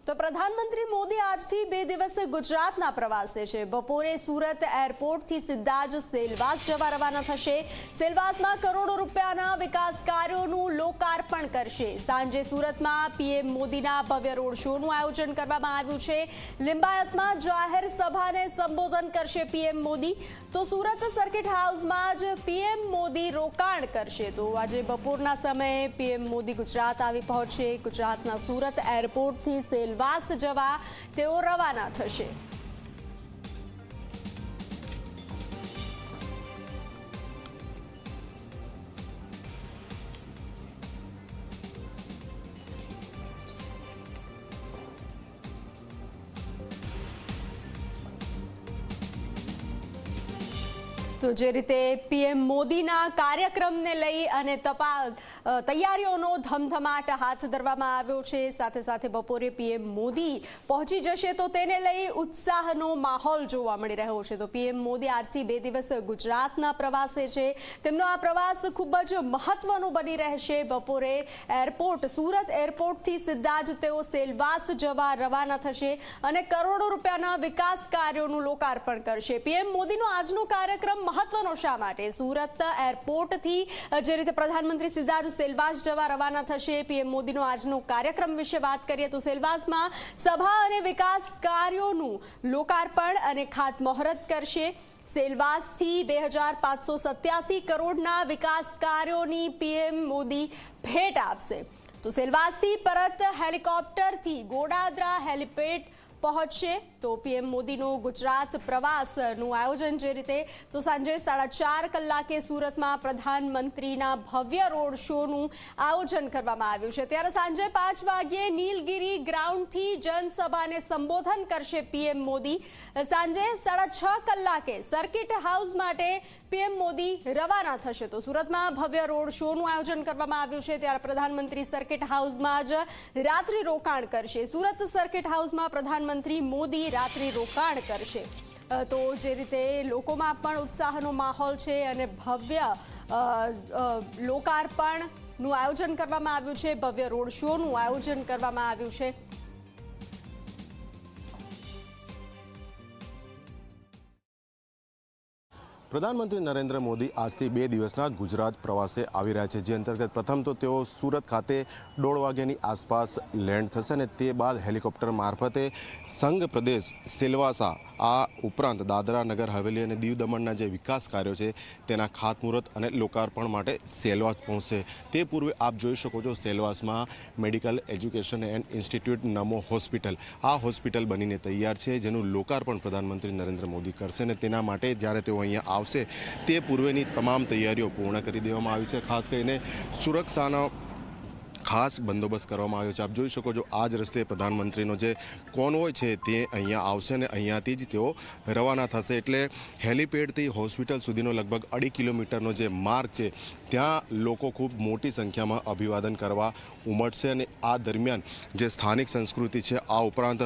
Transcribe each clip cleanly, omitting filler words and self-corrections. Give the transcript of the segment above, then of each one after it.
તો પ્રધાનમંત્રી મોદી આજથી 2 દિવસ ગુજરાતના પ્રવાસે છે। બપોરે સુરત એરપોર્ટથી સીધા જ સેલવાસ જવા રવાના થશે। સેલવાસમાં કરોડો રૂપિયાના વિકાસ કાર્યોનું લોકાર્પણ કરશે। સાંજે સુરતમાં પીએમ મોદીના ભવ્ય રોડ શોનું આયોજન કરવામાં આવ્યું છે। લિંબાયતમાં જાહેર સભાને સંબોધન કરશે પીએમ મોદી। તો સુરત સર્કિટ હાઉસમાં જ પીએમ મોદી રોકાણ કરશે। તો આજે બપોરના સમયે પીએમ મોદી ગુજરાત આવી પહોંચશે। ગુજરાતના સુરત એરપોર્ટથી સેલવાસ જવા તેઓ રવાના થશે। તો જે રીતે પીએમ મોદીના કાર્યક્રમને લઈ અને તૈયારીઓનો ધમધમાટ હાથ ધરવામાં આવ્યો છે। સાથે સાથે બપોરે પીએમ મોદી પહોંચી જશે તો તેને લઈ ઉત્સાહનો માહોલ જોવા મળી રહ્યો છે। તો પીએમ મોદી આજથી 2 દિવસ ગુજરાતના પ્રવાસે છે। તેમનો આ પ્રવાસ ખૂબ જ મહત્વનો બની રહેશે। બપોરે સુરત એરપોર્ટથી સીધા જ તેઓ સેલવાસ જવા રવાના થશે અને કરોડો રૂપિયાના વિકાસ કાર્યોનું લોકાર્પણ કરશે। પીએમ મોદીનો આજનો કાર્યક્રમ મહત્વનો શા માટે? સુરત એરપોર્ટથી જે રીતે પ્રધાનમંત્રી સીધા જ સેલવાસ જવા રવાના થશે। પીએમ મોદીનો આજનો કાર્યક્રમ વિશે વાત કરીએ તો સેલવાસમાં સભા અને વિકાસ કાર્યોનું લોકાર્પણ અને ખાતમુહૂર્ત કરશે। સેલવાસથી 2587 કરોડના વિકાસ કાર્યોની પીએમ મોદી ભેટ આપશે। તો સેલવાસથી પરત હેલિકોપ્ટરથી ગોડાદરા હેલિપેડ પહોંચશે। તો પીએમ મોદીનો ગુજરાત પ્રવાસનું આયોજન જે રીતે તો સાંજે 4:30 કલાકે સુરતમાં પ્રધાનમંત્રીના ભવ્ય રોડ શોનું આયોજન કરવામાં આવ્યું છે। ત્યારે સાંજે 5 વાગ્યે નીલગિરી ગ્રાઉન્ડથી જનસભાને સંબોધન કરશે પીએમ મોદી। સાંજે 6:30 કલાકે સર્કિટ હાઉસ માટે પીએમ મોદી રવાના થશે। તો સુરતમાં ભવ્ય રોડ શોનું આયોજન કરવામાં આવ્યું છે। ત્યારે પ્રધાનમંત્રી સર્કિટ હાઉસમાં જ રાત્રિ રોકાણ કરશે। સુરત સર્કિટ હાઉસમાં પ્રધાનમંત્રી મોદી રાત્રિ રોકાણ કરશે। તો જે રીતે લોકોમાં પણ ઉત્સાહનો માહોલ છે અને ભવ્ય લોકાર્પણનું આયોજન કરવામાં આવ્યું છે। ભવ્ય રોડ શોનું આયોજન કરવામાં આવ્યું છે। પ્રધાનમંત્રી નરેન્દ્ર મોદી આજથી 2 દિવસના ગુજરાત પ્રવાસે આવી રહ્યા છે। જે અંતર્ગત પ્રથમ તો તેઓ સુરત ખાતે 1:30 વાગ્યાની આસપાસ લેન્ડ થશે અને તે બાદ હેલિકોપ્ટર મારફતે સંઘ પ્રદેશ સેલવાસા આ ઉપરાંત દાદરા નગર હવેલી અને દીવ દમણના જે વિકાસ કાર્યો છે તેના ખાતમુહૂર્ત અને લોકાર્પણ માટે સેલવાસ પહોંચશે। તે પૂર્વે આપ જોઈ શકો છો સેલવાસમાં medical education and institute Namo hospital આ હોસ્પિટલ બનીને તૈયાર છે, જેનું લોકાર્પણ પ્રધાનમંત્રી નરેન્દ્ર મોદી કરશે અને તેના માટે જ્યારે તેઓ અહીંયા આવશે તે પૂર્વેની તમામ તૈયારીઓ પૂર્ણ કરી દેવામાં આવી છે। ખાસ કરીને સુરક્ષાનો ખાસ બંદોબસ્ત કરવામાં આવ્યો છે। આપ જોઈ શકો છો આ જ રસ્તે પ્રધાનમંત્રીનો જે કોન્વોય છે તે અહીંયા આવશે અને અહીંયાથી જ તેઓ રવાના થશે। એટલે હેલિપેડથી હોસ્પિટલ સુધીનો લગભગ 2.5 કિલોમીટરનો જે માર્ગ છે ત્યાં લોકો ખૂબ મોટી સંખ્યામાં અભિવાદન કરવા ઉમટશે અને આ દરમિયાન જે સ્થાનિક સંસ્કૃતિ છે આ ઉપરાંત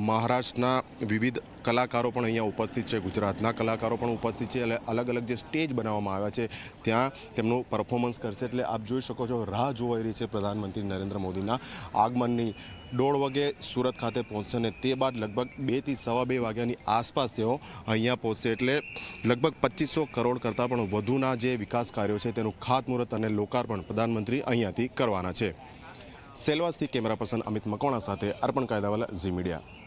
મહારાષ્ટ્રના વિવિધ કલાકારો પણ અહીંયા ઉપસ્થિત છે, ગુજરાતના કલાકારો પણ ઉપસ્થિત છે। એટલે અલગ અલગ જે સ્ટેજ બનાવવામાં આવ્યા છે ત્યાં તેમનું પરફોર્મન્સ કરશે। એટલે આપ જોઈ શકો છો રાહ જોવાઈ રહી છે પ્રધાનમંત્રી નરેન્દ્ર મોદીના આગમનની। 1:30 વાગે સુરત ખાતે પહોંચશે અને તે બાદ લગભગ 2 થી 2:15 વાગ્યાની આસપાસ તેઓ અહીંયા પહોંચશે। એટલે લગભગ 2500 કરોડ કરતાં પણ વધુના જે વિકાસ કાર્યો છે તેનું ખાતમુહૂર્ત અને લોકાર્પણ પ્રધાનમંત્રી અહીંયાથી કરવાના છે। સેલવાસથી કેમેરા પર્સન અમિત મકવાણા સાથે અર્પણ કાયદાવાલા, ઝી મીડિયા।